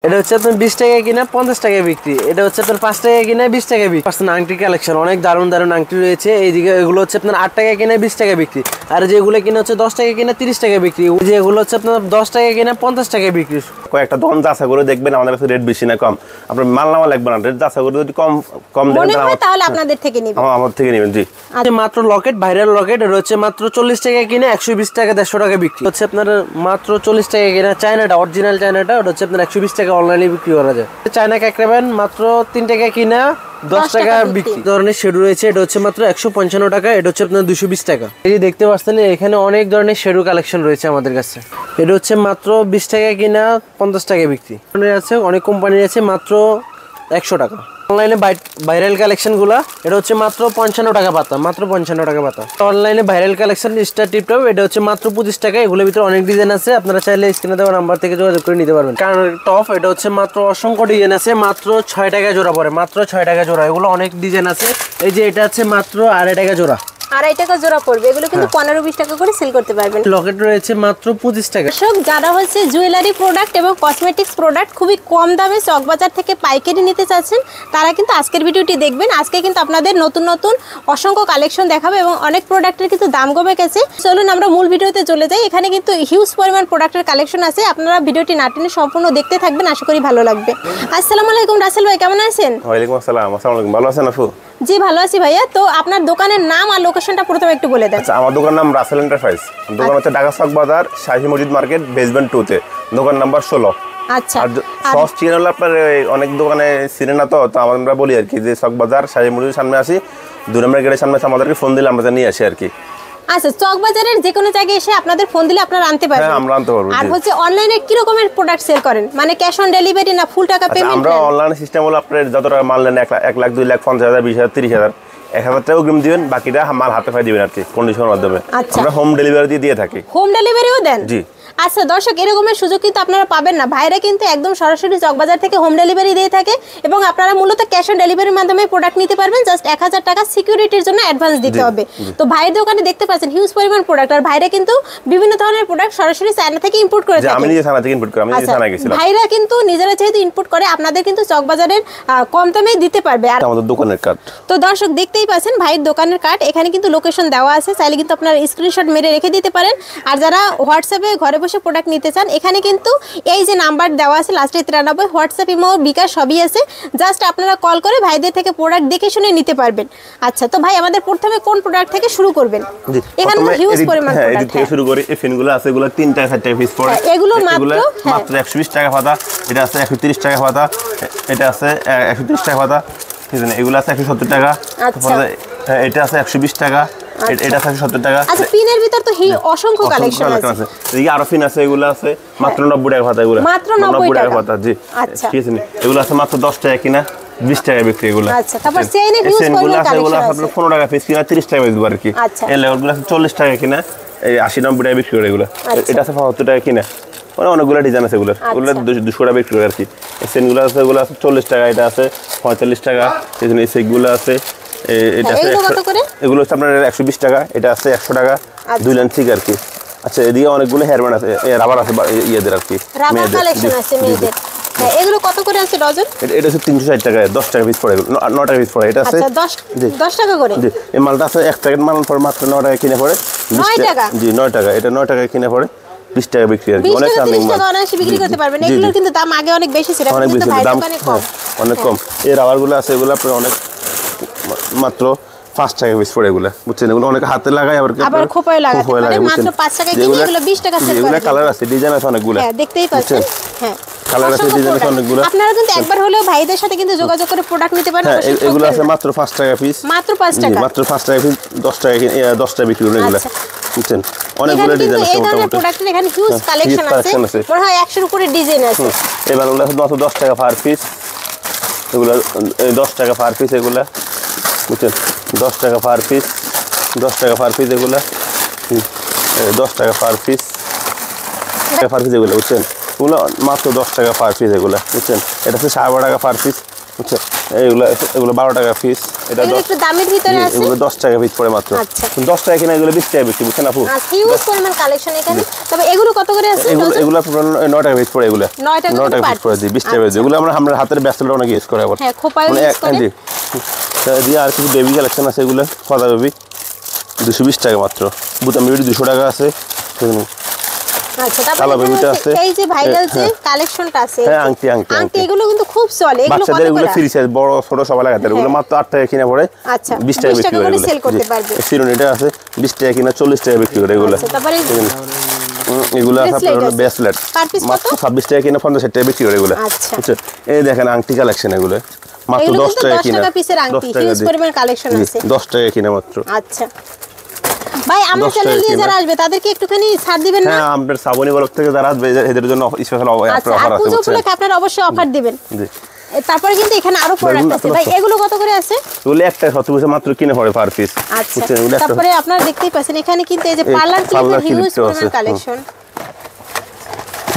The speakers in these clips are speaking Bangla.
এটা হচ্ছে আপনার 20 টাকায় কিনা 50 টাকায় বিক্রি। এটা হচ্ছে আপনার 5 টাকায় কিনা 20 টাকায় বিক্রি। পার্সেন্ট আংটি কালেকশন অনেক দারুণ দারুণ আংটি রয়েছে। এইদিকে এগুলো হচ্ছে আপনার 8 টাকায় কিনা 20 টাকায় বিক্রি। আর যেগুলো কিনা হচ্ছে 10 টাকায় কিনা 30 টাকায় বিক্রি। যেগুলো হচ্ছে আপনার 10 টাকায় কিনা 50 টাকায় বিক্রি। কয়েকটা দোকান যাচাই করে দেখবেন আমাদের কাছে রেট বেশি না কম। আপনার মাল নামা লাগবে না, রেট যাচাই করে যদি কম দেন তাহলে আপনাদের থেকে নেবেন। আমার থেকে নেবেন। জি মাত্র লকেট, ভাইরাল লকেট, এটা হচ্ছে মাত্র 40 টাকায় কিনা 120 টাকা 150 টাকা বিক্রি হচ্ছে আপনার। মাত্র 40 টাকায় কিনা চায়নাটা, অরিজিনাল চায়নাটা, ওটা হচ্ছে আপনার 120 টাকা অনলাইনে বিক্রি করা যায়। চায়না ক্যাকরাবেন মাত্র 3 টাকা কিনা 10 টাকা বিক্রি। ধরনের শেডু রয়েছে, এটা হচ্ছে মাত্র 155 টাকা, এটা হচ্ছে আপনার 220 টাকা। এই যে দেখতে পাচ্ছেন এখানে অনেক ধরনের শেডু কালেকশন রয়েছে আমাদের কাছে। এটা হচ্ছে মাত্র 20 টাকা কিনা 50 টাকা বিক্রি আছে। অনেক কোম্পানি আছে মাত্র 100 টাকা। অনলাইনে ভাইরাল কালেকশন গুলা এটা হচ্ছে মাত্র 55 টাকা পাতা, মাত্র 55 টাকা পাতা। অনলাইনে ভাইরাল কালেকশন স্টার টিপটপ, এটা হচ্ছে মাত্র 25 টাকা। এগুলোর ভিতরে অনেক ডিজাইন আছে, আপনারা চাইলে স্ক্রিনে দেওয়া নাম্বার থেকে যোগাযোগ করে নিতে পারবেন। কারণ টপ এটা হচ্ছে মাত্র অসংখ্য ডিজাইন আছে, মাত্র 6 টাকা জোড়া পড়ে, মাত্র 6 টাকা জোড়া। এগুলো অনেক ডিজাইন আছে। এই যে এটা আছে মাত্র 2.5 টাকা জোড়া, 2.5 টাকা জোড়া পড়বে। এগুলো কিন্তু 15-20 টাকা করে সেল করতে পারবেন। লকেট রয়েছে মাত্র 25 টাকা। সব যারা হচ্ছে জুয়েলারি প্রোডাক্ট এবং কসমেটিক্স প্রোডাক্ট খুবই কম দামে চকবাজার থেকে পাইকারি নিতে চাচ্ছেন, তারা কিন্তু আজকের ভিডিওটি দেখবেন। আজকে কিন্তু আপনাদের নতুন নতুন অসংখ্য কালেকশন দেখাবে এবং অনেক প্রোডাক্টের কিন্তু দাম কমে গেছে। চলুন আমরা মূল ভিডিওতে চলে যাই। এখানে কিন্তু হিউজ পরিমাণ প্রোডাক্টের কালেকশন আছে, আপনারা ভিডিওটি না টেনে সম্পূর্ণ দেখতে থাকবেন, আশা করি ভালো লাগবে। আসসালামু আলাইকুম রাসেল ভাই, কেমন আছেন? ওয়ালাইকুম আসসালাম। আসসালামু আলাইকুম, ভালো আছেন আপু? জি ভালো আছি ভাইয়া। তো আপনার দোকানের নাম আর লোকেশনটা প্রথমে একটু বলে দেন। আচ্ছা, আমার দোকানের নাম রাসেল এন্টারপ্রাইজ। দোকান হচ্ছে ঢাকা চক বাজার, শাহী মসজিদ মার্কেট, বেসমেন্ট 2 তে, দোকান নাম্বার 16। আচ্ছা, আর সস চিকেন হলো আপনার অনেক দোকানে চিনে না, তো আমরা বলি আর কি যে চক বাজার শাহী মসজিদের সামনে আসি, 2 নম্বর গেটের সামনে আমাদেরকে ফোন দিলে আমরা নিয়ে আসি আর কি। আচ্ছা, চকবাজারের যে কোনো জায়গায় এসে আপনাদের ফোন দিলে আপনারা আনতে পারবেন? হ্যাঁ, আমরা আনতে পারবো। আর হচ্ছে অনলাইনে কি রকমের প্রোডাক্ট সেল করেন, মানে ক্যাশ অন ডেলিভারি না ফুল টাকা পেমেন্ট? আমরা অনলাইন সিস্টেম হলো আপনার যত টাকা মাল নেন, 1 লাখ 2 লাখ 50,000 20,000 30,000 1000 টাকা অগ্রিম দিবেন, বাকিটা মাল হাতে পাই দিবেন আর কি, কন্ডিশনের মাধ্যমে। আমরা হোম ডেলিভারি দিয়ে থাকি। হোম ডেলিভারিও দেন? জি। আচ্ছা দর্শক, এরকমের সুযোগ কিন্তু আপনারা পাবেন না। ভাইরা কিন্তু একদম সরাসরি চকবাজার থেকে হোম ডেলিভারি দিয়ে থাকে এবং আপনারা মূলত ক্যাশ অন ডেলিভারির মাধ্যমে প্রোডাক্ট নিতে পারবেন। জাস্ট 1000 টাকা সিকিউরিটির জন্য অ্যাডভান্স দিতে হবে। তো ভাইয়ের দোকানে দেখতে পাচ্ছেন হিউজ পরিমাণ প্রোডাক্ট, আর ভাইরা কিন্তু বিভিন্ন ধরনের প্রোডাক্ট সরাসরি চায়না থেকে ইম্পোর্ট করে থাকে। আমি নিজে চায়না থেকে ইম্পোর্ট করি, আমি নিজে চায়না গেছিলাম। ভাইরা কিন্তু নিজেরা যেহেতু ইম্পোর্ট করে, আপনাদের কিন্তু চকবাজারের কম দামে দিতে পারবে। আর আমাদের দোকানের কার্ড তো দর্শক দেখতেই পাচ্ছেন ভাইয়ের দোকানের কার্ড, এখানে কিন্তু লোকেশন দেওয়া আছে, চাইলে কিন্তু আপনারা স্ক্রিনশট মেরে রেখে দিতে পারেন। আর যারা হোয়াটসঅ্যাপে ঘরে বসে প্রোডাক্ট নিতে চান, এখানে কিন্তু এই যে নাম্বার দেওয়া আছে লাস্টে 93, হোয়াটসঅ্যাপ, ইমো, বিকাশ সবই আছে। জাস্ট আপনারা কল করে ভাইদের থেকে প্রোডাক্ট দেখে শুনে নিতে পারবেন। আচ্ছা, তো ভাই আমাদের প্রথমে কোন প্রোডাক্ট থেকে শুরু করবেন? এখানে হিউজ পরিমাণ প্রোডাক্ট। এদিক থেকে শুরু করি। এই ফিনগুলো আছে, এগুলো 3 টাকা 4 টাকা পিস পড়ে। এগুলো মাত্র 120 টাকা পাতা। এটা আছে 130 টাকা পাতা। এটা আছে 130 টাকা পাতা। ঠিক আছে, এগুলো আছে 170 টাকা। এটা আছে 120 টাকা। এটা আছে 170 টাকা। আচ্ছা, পিনের ভিতর তো অসংখ্য কালেকশন আছে। এদিকে আরো পিন আছে, এগুলো আছে মাত্র 90 টাকা পাতা। এগুলো মাত্র 90 টাকা পাতা। জি, আচ্ছা, ঠিক আছে। এগুলো আছে মাত্র 10 টাকা কিনা 20 টাকা বিক্রি। এগুলো আচ্ছা, তারপর চেইনের হিউজ পরিমাণ কালেকশন আছে। আপনার 15 টাকা পিস কিনা 30 টাকা বিক্রি আর কি। এই লেগুলো আছে 40 টাকা কিনা, এই 80-90 টাকা বিক্রি করে। এগুলো এটা আছে 75 টাকা কিনা। অনেকগুলো ডিজাইন আছে, এগুলো 200 টাকা বিক্রি করে আর কি। এই চেনগুলো আছে, এগুলো আছে 40 টাকা। এটা আছে 45 টাকা। এই সেগুলো আছে, এটা আছে এগুলো হচ্ছে আপনার 120 টাকা। এটা আছে 100 টাকা, 2 লাইন ঠিক আর কি। আচ্ছা, এদিকে অনেকগুলো হেয়ারব্যান্ড আছে, রাবার আছে ইয়েদের আর কি, রাবার কালেকশন আছে মেয়েদের। এগুলো কত করে আছে ডজন? এটা হচ্ছে 360 টাকা, 10 টাকা পিস পড়ে, 9 টাকা পিস পড়ে। এটা আছে 10 টাকা করে। জি, এই মালটা আছে 1 প্যাকেট মাল পড়ে মাত্র 9 টাকা কিনে পড়ে। 9 টাকা? জি, 9 টাকা। এটা 9 টাকা কিনে পড়ে 20 টাকা বিক্রি আর কি। অনেক রানিং মাল, অনায়াসে বিক্রি করতে পারবেন। এগুলোর কিন্তু দাম আগে অনেক বেশি ছিল, অনেক বেশি দাম, অনেক কম। এই রাবারগুলো আছে, এগুলো আপনার অনেক মাত্র 5 টাকা পিস পড়ে। এগুলো বুঝছেন, এগুলো অনেক হাতে লাগায়, আবার খোপায় লাগাতে পারে। মাত্র 5 টাকা কিনে এগুলো 20 টাকা সেল করে। এগুলো কালার আছে, ডিজাইন আছে অনেকগুলো। হ্যাঁ, দেখতেই পাচ্ছেন। হ্যাঁ, কালার আছে, ডিজাইন আছে অনেকগুলো। আপনারা কিন্তু একবার হলেও ভাইদের সাথে কিন্তু যোগাযোগ করে প্রোডাক্ট নিতে পারেন। হ্যাঁ, এগুলো আছে মাত্র 5 টাকা পিস। মাত্র 5 টাকা? মাত্র 5 টাকা পিস, 10 টাকা 10 টাকা বিক্রি করে। এগুলো বুঝছেন, অনেকগুলো ডিজাইন আছে। এই ধরনের প্রোডাক্টের এখানে হিউজ কালেকশন আছে, মনে হয় 100 এর উপরে ডিজাইন আছে। এই মালগুলো মাত্র 10 টাকা পার পিস। এগুলো 10 টাকা পার পিস। এগুলো বুঝছেন, 10 টাকা পার পিস, 10 টাকা পার পিস। এগুলো 10 টাকা পার পিস, পার পিস। এগুলো বুঝছেন, এগুলো মাত্র 10 টাকা পার পিস। এগুলো বুঝছেন, এটা হচ্ছে 12.5 টাকা পার পিস। বুঝছো এগুলো 12 টাকা পিস এটা একটু দামের ভিতরে আছে এগুলো 10 টাকা পিস পড়ে মাত্র আচ্ছা 10 টাকা কিনা এগুলো 20 টাকা বিক্রি বুঝছেন আপু হিউজ পরিমাণ কালেকশন এখানে তবে এগুলো কত করে আছে এগুলো 9 টাকা পিস পড়ে এগুলো 9 টাকা পিস পড়ে 20 টাকা এগুলো আমরা হাতের ব্যাসলেট অনেক ইউজ করে আবার হ্যাঁ খোপায় ইউজ করে দিয়ে আর কিছু বেবি কালেকশন আছে এগুলো কথা বেবি 220 টাকা মাত্র বুতাম বেবি 200 টাকা আছে আচ্ছা তারপরে এই যে ভাইরাল যে কালেকশনটা আছে হ্যাঁ আংটি এগুলো কিন্তু খুব চলে এগুলো কত করে এগুলো ফ্রি সাইজ বড় ছোট সব লাগাতে এগুলো মাত্র 8 টাকা কিনা পড়ে আচ্ছা 20 টাকা বিক্রি করে সেল করতে পারবে সিরোনিটা আছে 20 টাকা কিনা 40 টাকা বিক্রি করে এগুলো আচ্ছা তারপরে এগুলো আছে আপনার ব্রেসলেট মাত্র 26 টাকা কিনা 50 টাকা বিক্রি করে এগুলো আচ্ছা এই দেখেন আংটি কালেকশন এগুলো মাত্র 10 টাকা কিনা 10 টাকা পিসের আংটি হিউজ পরিমাণ কালেকশন আছে 10 টাকা কিনা মাত্র আচ্ছা ভাই আমার চ্যানেল দিয়ে যারা আসবে তাদেরকে একটুখানি ছাড় দিবেন না হ্যাঁ আমাদের শ্রাবণী ব্লগ থেকে যারা আসবে এদের জন্য স্পেশাল অফার আছে আর পুজো উপলক্ষে আপনারা অবশ্যই অফার দিবেন জি তারপরে কিন্তু এখানে আরো প্রোডাক্ট আছে ভাই এগুলো কত করে আছে এগুলো একটা 70 পয়সা মাত্র কিনে পড়ে পার পিস আচ্ছা তারপরে আপনারা দেখতেই পাচ্ছেন এখানে কিন্তু এই যে পার্লার ক্লিপের হিউজ পরিমাণ কালেকশন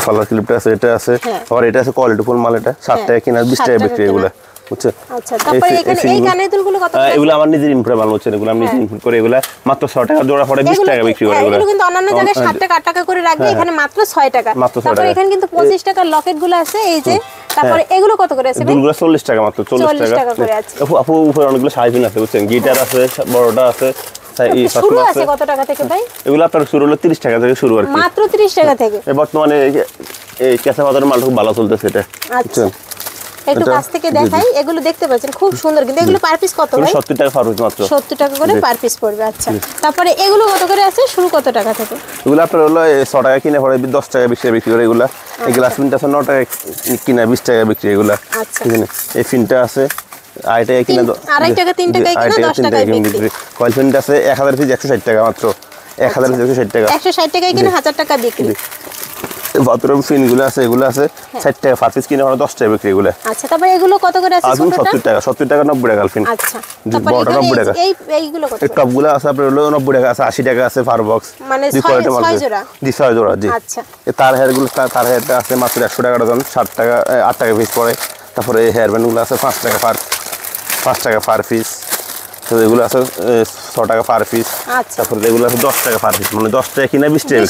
পার্লার ক্লিপটা আছে এটা আছে আর এটা আছে কোয়ালিটি ফুল মাল এটা 7 টাকা কিনা 20 টাকা বিক্রি এগুলো আচ্ছা তারপরে এখানে এই কানের দুলগুলো কত এগুলো আমার নিজের ইনপুট মাল হচ্ছে এগুলো আমি নিজে ইনপুট করে এগুলো মাত্র 6 টাকা জোড়া পড়ে 20 টাকা বিক্রি করে এগুলো কিন্তু অন্যান্য জায়গায় 7 টাকা 8 টাকা করে রাখবে এখানে মাত্র 6 টাকা তারপরে এখানে কিন্তু 25 টাকার লকেটগুলো আছে এই যে তারপরে এগুলো কত করে আছে ভাই দুলগুলো 40 টাকা মাত্র 40 টাকা করে আছে আপু উপরে অনেকগুলো শাড়ি আছে বুঝছেন গিটার আছে বড়টা আছে শুরু আছে কত টাকা থেকে ভাই এগুলো আপনার শুরু হলো 30 টাকা থেকে শুরু আর কি মাত্র 30 টাকা থেকে বর্তমানে এই কেঁচা পাতার মাল খুব ভালো চলতেছে এটা আচ্ছা একটু কাছ থেকে দেখাই এগুলো দেখতে পাচ্ছেন খুব সুন্দর কিন্তু এগুলো পার পিস কত ভাই 70 টাকা পার পিস মাত্র 70 টাকা করে পার পিস পড়বে আচ্ছা তারপরে এগুলো কত করে আছে শুরু কত টাকা থেকে এগুলো আপনার হলো 6 টাকা কিনে পড়ে 10 টাকা বিক্রি করে এগুলো এই গ্লাস ফিনটা আছে 9 টাকা কিনা 20 টাকা বিক্রি এগুলো আচ্ছা এই ফিনটা আছে আড়াই টাকা কিনা 2.5 টাকা 3 টাকায় কিনা 10 টাকায় বিক্রি কয়েল ফিনটা আছে 1000 পিস 160 টাকা মাত্র 1000 পিস 160 টাকা 160 টাকায় কিনা 1000 টাকা বিক্রি বাথরুম ফিনগুলো আছে এগুলো আছে 60 টাকা পার পিস কিনে 10 টাকা বিক্রি এগুলো আচ্ছা তারপরে এগুলো কত করে আছে ছোটটা 70 টাকা 90 টাকা ফিন আচ্ছা তারপরে 90 টাকা এইগুলো কত এই টপগুলো আছে আপনার হলো 90 টাকা আছে 80 টাকা আছে ফার বক্স মানে 6 জোড়া জি 6 জোড়া জি আচ্ছা এই তার হেয়ারগুলো তার হেয়ারটা আছে মাত্র 100 টাকা ডজন 60 টাকা 8 টাকা পিস পড়ে তারপরে এই হেয়ার ব্যান্ডগুলো আছে 5 টাকা পার পিস তো এগুলো আছে 6 টাকা পার পিস তারপরে এগুলো আছে 10 টাকা পার পিস মানে 10 টাকা কিনা 20 টাকা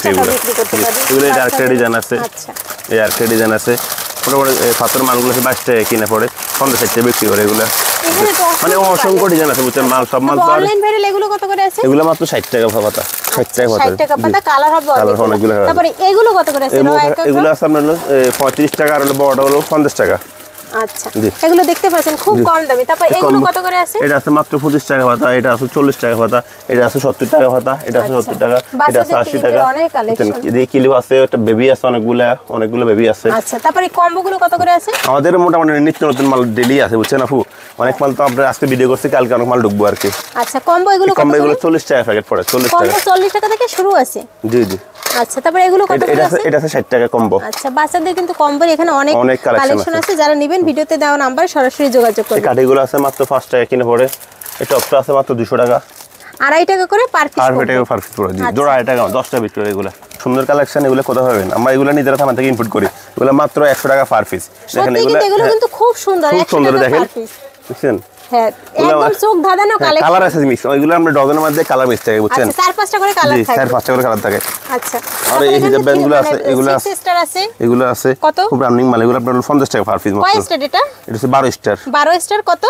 এগুলো এই আরেকটা ডিজাইন আছে এই আরেকটা ডিজাইন আছে মোটামুটি পাথর মালগুলো আছে 22 টাকা কিনা পড়ে 50 টাকা বিক্রি করে এগুলো মানে অসংখ্য ডিজাইন আছে বুঝছেন মাল সব মাল অনলাইন ভাইরাল এগুলো কত করে আছে এগুলো মাত্র 60 টাকা পাতা 60 টাকা পাতা কালার হবে অনেকগুলো তারপরে এগুলো কত করে আছে এগুলো আছে আপনার 35 টাকা আর হলো বড়টা হলো 50 টাকা আচ্ছা এগুলো দেখতে পাচ্ছেন খুব কম দামি তারপর এগুলো কত করে আছে এটা আছে মাত্র 25 টাকা পাতা এটা আছে 40 টাকা পাতা এটা আছে 70 টাকা পাতা এটা আছে 70 টাকা এটা আছে 80 টাকা অনেক কালেকশন এই কিলো আছে একটা বেবি আছে অনেকগুলো বেবি আছে আচ্ছা তারপর এই কম্বোগুলো কত করে আছে আমাদের মোটামুটি নিত্য নতুন মাল ডেইলি আছে বুঝছেন আপু অনেক মাল তো আমরা আজকে ভিডিও করছি কালকে অনেক মাল ঢুকবো আর কি আচ্ছা কম্বো এগুলো 40 টাকা প্যাকেট পড়ে 40 টাকা কম্বো 40 টাকা থেকে শুরু আছে জি জি আচ্ছা তারপর এগুলো কত করে আছে এটা আছে 60 টাকা কম্বো আচ্ছা বাচ্চাদের কিন্তু কম্বোর এখানে অনেক কালেকশন আছে যারা নেবেন ভিডিওতে দেওয়া নাম্বার সরাসরি যোগাযোগ করুন এই কাঠিগুলো আছে মাত্র 5 টাকা কিনে পড়ে এই টপটা আছে মাত্র 200 টাকা 2.5 টাকা করে পার পিস পার পিস পড়ে জি জোড়া 2.5 টাকা 10 টাকা বিক্রি করে এগুলো সুন্দর কালেকশন এগুলো কোথাও পাবেন আমরা এগুলো নিজেরা থানা থেকে ইনপুট করি এগুলো মাত্র 100 টাকা পার পিস দেখেন এগুলো কিন্তু খুব সুন্দর 100 টাকা দেখেন পার পিস বুঝছেন হ্যাঁ একদম চোখ ধাঁধানো কালেকশন কালার আছে মিক্স ওইগুলো আমরা ডজনের মধ্যে কালার মিক্স থাকে বুঝছেন আচ্ছা 4-5টা করে কালার থাকে 4-5টা করে কালার থাকে আচ্ছা আর এই হিজাব ব্যান্ডগুলো আছে এগুলো আছে কত খুব রানিং মাল এগুলো আপনার 50 টাকা পার পিস মাত্র কয় স্টার এটা হচ্ছে 12 স্টার 12 স্টার কত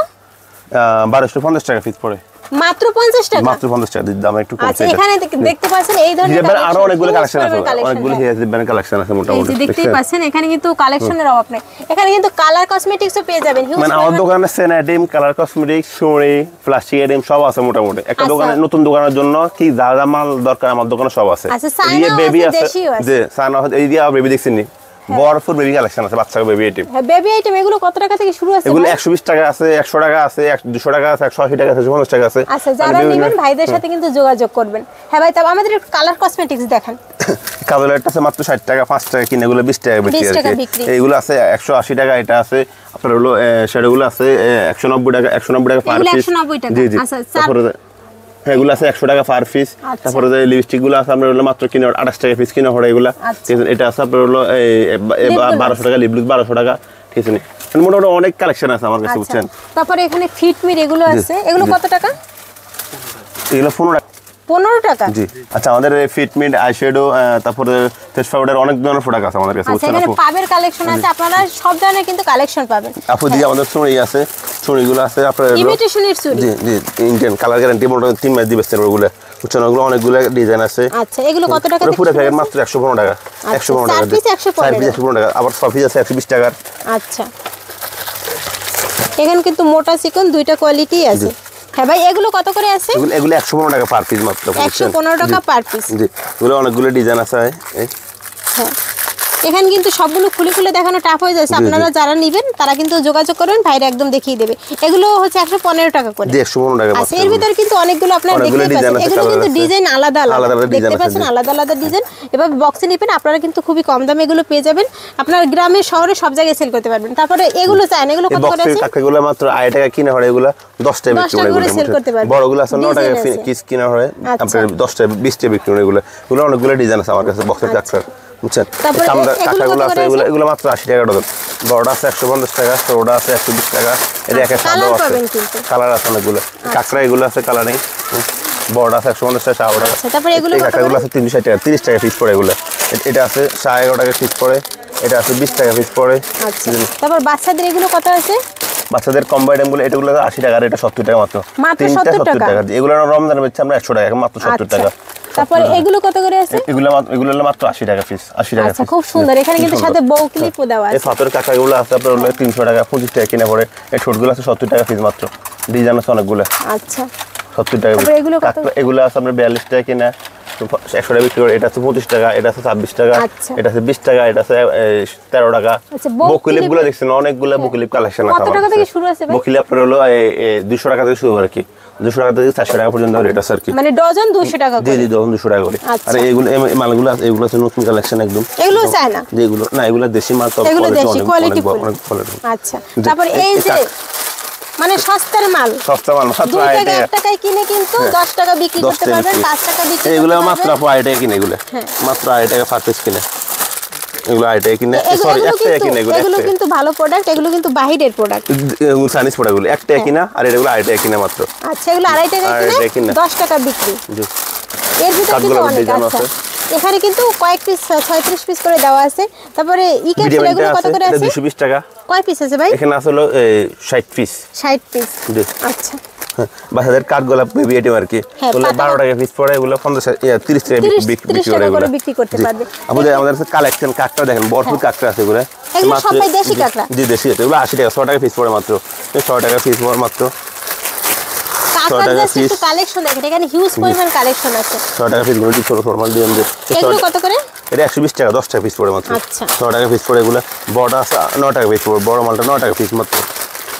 12 স্টার 50 টাকা পিস পড়ে মাত্র 50 টাকা মাত্র 50 টাকা দাম একটু কম আচ্ছা এখানে দেখতে পাচ্ছেন এই ধরনের আরো অনেকগুলো কালেকশন আছে অনেকগুলো হিজাব ব্যান্ড কালেকশন আছে মোটামুটি এই যে দেখতেই পাচ্ছেন এখানে কিন্তু কালেকশনের অভাব নেই এখানে কিন্তু কালার কসমেটিক্সও পেয়ে যাবেন মানে আমার দোকানে সেনাটিম কালার কসমেটিক্স শোরি প্লাস্টিক আইটেম সব আছে মোটামুটি একটা দোকানে নতুন দোকানের জন্য কি যা যা মাল দরকার আমার দোকানে সব আছে আচ্ছা এই বেবি আছে যে সানা এই দিয়া বেবি দেখছেন নি বরফুর বেবি কালেকশন আছে বাচ্চাদের বেবি আইটেম হ্যাঁ বেবি আইটেম এগুলো কত টাকা থেকে শুরু আছে এগুলো 120 টাকা আছে 100 টাকা আছে 200 টাকা আছে 180 টাকা আছে 50 টাকা আছে আচ্ছা যারা নেবেন ভাইদের সাথে কিন্তু যোগাযোগ করবেন হ্যাঁ ভাই তবে আমাদের কালার কসমেটিক্স দেখান কালারটা আছে মাত্র 60 টাকা 5 টাকা কিনে এগুলো 20 টাকা বিক্রি এইগুলো আছে 180 টাকা এটা আছে আপনার হলো শেডগুলো আছে 190 টাকা পার পিস জি জি তারপরে এগুলো আছে 100 টাকা পার পিস তারপরে যে লিপস্টিক গুলো আছে আমরা হলো মাত্র কিনে 28 টাকা পিস কিনে হড়ে এগুলো এটা আছে আপনার হলো 1200 টাকা লিপ গ্লস 1200 টাকা ঠিক আছে মোটামুটি অনেক কালেকশন আছে আমার কাছে বুঝছেন তারপরে এখানে ফিটমি এগুলো আছে এগুলো কত টাকা এগুলো 15 টাকা জি আচ্ছা আমাদের ফিটমিট আইশ্যাডো তারপরে ফেস পাউডার অনেক ধরনের প্রোডাক্ট আছে আমাদের কাছে আচ্ছা বুঝছেন এখানে পাবের কালেকশন আছে আপনারা সব ধরনের কিন্তু কালেকশন পাবেন আপু দিয়ে আমাদের চুড়ি আছে চুড়িগুলো আছে আপনার ইমিটেশনের চুড়ি জি জি ইন্ডিয়ান কালার গ্যারান্টি মোটামুটি 3 মাস দিবে ওগুলো বুঝছেন ওগুলো অনেকগুলো ডিজাইন আছে আচ্ছা এগুলো কত টাকা পুরো প্যাকেট মাত্র 115 টাকা 115 টাকা 4 পিস 115 টাকা আবার 6 পিস আছে 120 টাকা আচ্ছা এখানে কিন্তু মোটা চিকন দুইটা কোয়ালিটি আছে হ্যাঁ ভাই এগুলো কত করে আছে এগুলো 115 টাকা পার পিস মাত্র 115 টাকা পার পিস জি এগুলো অনেকগুলো ডিজাইন আছে হ্যাঁ এখানে কিন্তু সবগুলো খুলে খুলে দেখানো টাফ হয়ে যাচ্ছে আপনারা যারা নেবেন তারা কিন্তু যোগাযোগ করবেন ভাইরা একদম দেখিয়ে দেবে এগুলো হচ্ছে 115 টাকা করে 115 টাকা আচ্ছা এর ভিতর কিন্তু অনেকগুলো আপনারা দেখতে পাচ্ছেন এগুলো কিন্তু ডিজাইন আলাদা আলাদা দেখতে পাচ্ছেন আলাদা আলাদা ডিজাইন এভাবে বক্সে নেবেন আপনারা কিন্তু খুবই কম দামে এগুলো পেয়ে যাবেন আপনার গ্রামে শহরে সব জায়গায় সেল করতে পারবেন তারপরে এগুলো চান এগুলো কত করে আছে টাকাগুলো মাত্র 8 টাকা কিনা হয় এগুলো 10 টাকা বিক্রি করে সেল করতে পারবেন বড়গুলো আছে 9 টাকা কিস কিনা হয় আপনার 10 টাকা 20 টাকা বিক্রি করে এগুলো অনেকগুলো ডিজাইন আছে আমার কাছে বক্সের টাকা বুঝছেন কাঁকড়াগুলো আছে এগুলো মাত্র 80 টাকা ডজন বড়টা আছে 150 টাকা ছোটটা আছে 120 টাকা এর এক এক সাদা আছে কালার আছে অনেকগুলো কাঁকড়া এগুলো আছে কালার নেই বড়টা আছে 150 টাকা চাওড়া আছে তারপরে এগুলো কাঁকড়াগুলো আছে 360 টাকা 30 টাকা পিস পড়ে এগুলো এটা আছে 11.5 টাকা পিস পড়ে এটা আছে 20 টাকা পিস পড়ে আচ্ছা তারপর বাচ্চাদের এগুলো কত আছে বাচ্চাদের কম্বো আইটেমগুলো এটাগুলো 80 টাকা আর এটা 70 টাকা মাত্র 70 টাকা এগুলো রমজানের বেচে আমরা 100 টাকা মাত্র 70 টাকা তারপরে এগুলো কত করে আছে এগুলো মাত্র 80 টাকা পিস 80 টাকা আচ্ছা খুব সুন্দর এখানে কিন্তু সাথে বউ ক্লিপও দেওয়া আছে এই ফাতর কাঁকড়াগুলো আছে আপনার 300 টাকা 25 টাকা কিনা পড়ে এই ছোটগুলো আছে 70 টাকা পিস মাত্র ডিজাইন আছে অনেকগুলো আচ্ছা 70 টাকা এগুলো আছে আপনার 42 টাকা কিনা 100 টাকা বিক্রি করে এটা আছে 25 টাকা এটা আছে 26 টাকা এটা আছে 20 টাকা এটা আছে 13 টাকা বকলিপগুলো দেখছেন অনেকগুলো বকলিপ কালেকশন আছে কত টাকা থেকে শুরু আছে ভাই বকলিপ আপনার হলো 200 টাকা থেকে শুরু আর কি 200 টাকা থেকে 400 টাকা পর্যন্ত রেট আছে আর কি মানে ডজন 200 টাকা করে জি ডজন 200 টাকা করে আর এগুলো মালগুলো এগুলো আছে নতুন কালেকশন একদম এগুলো চাই না যেগুলো না এগুলো দেশি মাল তো এগুলো দেশি কোয়ালিটি আচ্ছা তারপর এই যে মানে সস্তার মাল মাত্র 8 টাকায় কিনে কিন্তু 10 টাকা বিক্রি করতে পারবেন 5 টাকা বিক্রি এগুলো মাত্র 8 টাকা কিনে এগুলো মাত্র 8 টাকা পার পিস কিনে এগুলো 8 টাকা কিনে সরি 1 টাকা কিনে এগুলো কিন্তু ভালো প্রোডাক্ট এগুলো কিন্তু বাহিরের প্রোডাক্ট এগুলো চাইনিজ প্রোডাক্ট গুলো 1 টাকা কিনা আর এগুলো 8 টাকা কিনে মাত্র আচ্ছা এগুলো 2.5 টাকা কিনে 10 টাকা বিক্রি জি এর ভিতরে কিন্তু অনেক আছে এখানে কিন্তু কয়েক পিস 36 পিস করে দেওয়া আছে তারপরে ক্যাপসুল এগুলো কত করে আছে 220 টাকা কয় পিস আছে ভাই এখানে আছে হলো 60 পিস 60 পিস জি আচ্ছা বাচ্চাদের কাট গোলাপ বেবি আইটেম আর কি ওগুলো 12 টাকা পিস পড়ে এগুলো 30 টাকা বিক্রি করতে পারবে আমাদের কাছে কালেকশন কাকটা দেখেন ভরপুর কাকটা আছে এগুলো এগুলো সবাই দেশি কাকড়া জি দেশি আছে এগুলো 80 টাকা 100 টাকা পিস পড়ে মাত্র 100 টাকা পিস পড়ে মাত্র কালেকশন দেখেন এখানে হিউজ পরিমাণ কালেকশন আছে 100 টাকা পিস গুলো ছোট ফরমাল দিয়ে এগুলো কত করে এটা 120 টাকা 10 টাকা পিস পড়ে মাত্র আচ্ছা 100 টাকা পিস পড়ে এগুলো বড় আছে 9 টাকা পিস পড়ে বড় মালটা 9 টাকা পিস মাত্র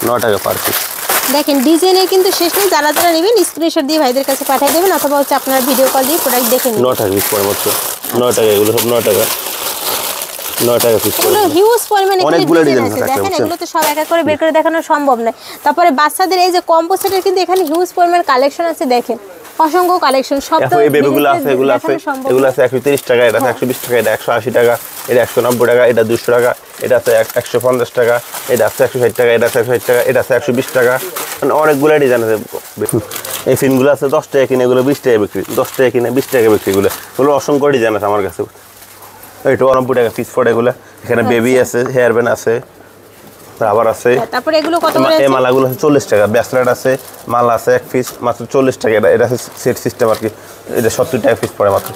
9 টাকা পার পিস দেখেন ডিজাইনের কিন্তু শেষ নেই যারা যারা নেবেন স্ক্রিনশট দিয়ে ভাইদের কাছে পাঠিয়ে দেবেন অথবা হচ্ছে আপনারা ভিডিও কল দিয়ে প্রোডাক্ট দেখে নেবেন 9 টাকা পিস পড়ে মাত্র 9 টাকা এগুলো সব 9 টাকা 9 টাকা পিস এগুলো হিউজ পরিমাণে অনেকগুলো ডিজাইন আছে দেখেন এগুলো তো সব এক এক করে বের করে দেখানো সম্ভব নয় তারপরে বাচ্চাদের এই যে কম্বো সেটের কিন্তু এখানে হিউজ পরিমাণ কালেকশন আছে দেখেন অসংখ্য কালেকশন সব তো এই বেবিগুলো আছে এগুলো আছে 130 টাকা এটা 120 টাকা এটা 180 টাকা এটা 190 টাকা এটা 200 টাকা এটা আছে 150 টাকা এটা আছে 160 টাকা এটা আছে 160 টাকা এটা আছে 120 টাকা মানে অনেকগুলো ডিজাইন আছে এই ফিনগুলো আছে 10 টাকা কিনে এগুলো 20 টাকা বিক্রি 10 টাকা কিনে 20 টাকা বিক্রি এগুলো অসংখ্য ডিজাইন আছে আমার কাছে এটা 90 টাকা পিস পড়ে এগুলো এখানে বেবি আছে হেয়ার ব্যান্ড আছে আবার আছে তারপরে এগুলো কত করে আছে এই মালাগুলো আছে 40 টাকা ব্রেসলেট আছে মালা আছে এক পিস মাত্র 40 টাকা এটা আছে সেট সিস্টেম আর কি এটা 70 টাকা পিস পড়ে মাত্র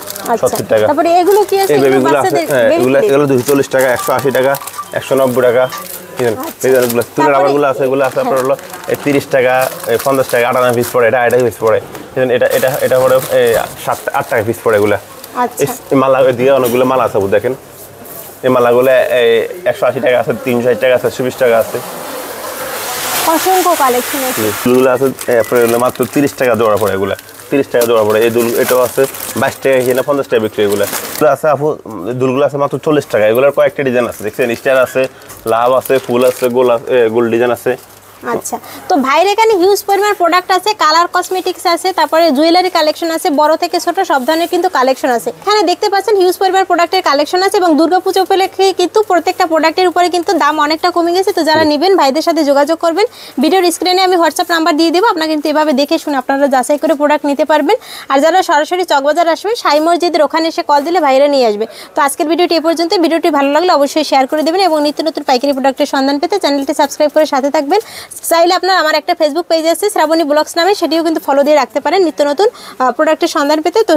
70 টাকা তারপরে এগুলো কি আছে এগুলো আছে এগুলো 240 টাকা 180 টাকা 190 টাকা এগুলো তুলের রাবারগুলো আছে এগুলো আছে আপনার হলো 30 টাকা 50 টাকা 58 পিস পড়ে এটা 8 পিস পড়ে এটা পড়ে 8 টাকা পিস পড়ে এগুলো আচ্ছা এই মালা দিয়ে অনেকগুলো মালা আছে দেখেন এই মালাগুলো 180 টাকা আছে 360 টাকা আছে 120 টাকা আছে অসংখ্য কালেকশন আছে দুলগুলো আছে আপনার মাত্র 30 টাকা জোড়া পড়ে এগুলো 30 টাকা জোড়া পড়ে এই দুল এটাও আছে 22 টাকা কিনা 50 টাকা বিক্রি এগুলো আছে আপু দুলগুলো আছে মাত্র 40 টাকা এগুলোর কয়েকটা ডিজাইন আছে দেখছেন স্টার আছে লাভ আছে ফুল আছে গোল ডিজাইন আছে আচ্ছা, তো ভাইয়ের এখানে হিউজ পরিমাণ প্রোডাক্ট আছে, কালার কসমেটিক্স আছে, তারপরে জুয়েলারি কালেকশন আছে, বড় থেকে ছোট সব ধরনের কিন্তু কালেকশন আছে। এখানে দেখতে পাচ্ছেন হিউজ পরিমাণ প্রোডাক্টের কালেকশন আছে এবং দুর্গাপূজা উপলক্ষে কিন্তু প্রত্যেকটা প্রোডাক্টের উপরে কিন্তু দাম অনেকটা কমে গেছে। তো যারা নেবেন ভাইদের সাথে যোগাযোগ করবেন, ভিডিওর স্ক্রিনে আমি হোয়াটসঅ্যাপ নাম্বার দিয়ে দেবো, আপনারা কিন্তু এভাবে দেখে শুনে আপনারা যাচাই করে প্রোডাক্ট নিতে পারবেন। আর যারা সরাসরি চকবাজার আসবেন, সাই মসজিদের ওখানে এসে কল দিলে ভাইরা নিয়ে আসবে। তো আজকের ভিডিওটি এ পর্যন্ত। ভিডিওটি ভালো লাগলে অবশ্যই শেয়ার করে দেবেন এবং নিত্য নতুন পাইকারি প্রোডাক্টের সন্ধান পেতে চ্যানেলটি সাবস্ক্রাইব করে সাথে থাকবেন। চাইলে আপনার আমার একটা ফেসবুক পেজ আছে শ্রাবণী ব্লগস নামে, সেটিও কিন্তু ফলো দিয়ে রাখতে পারেন নিত্য নতুন প্রোডাক্টের সন্ধান পেতে। তো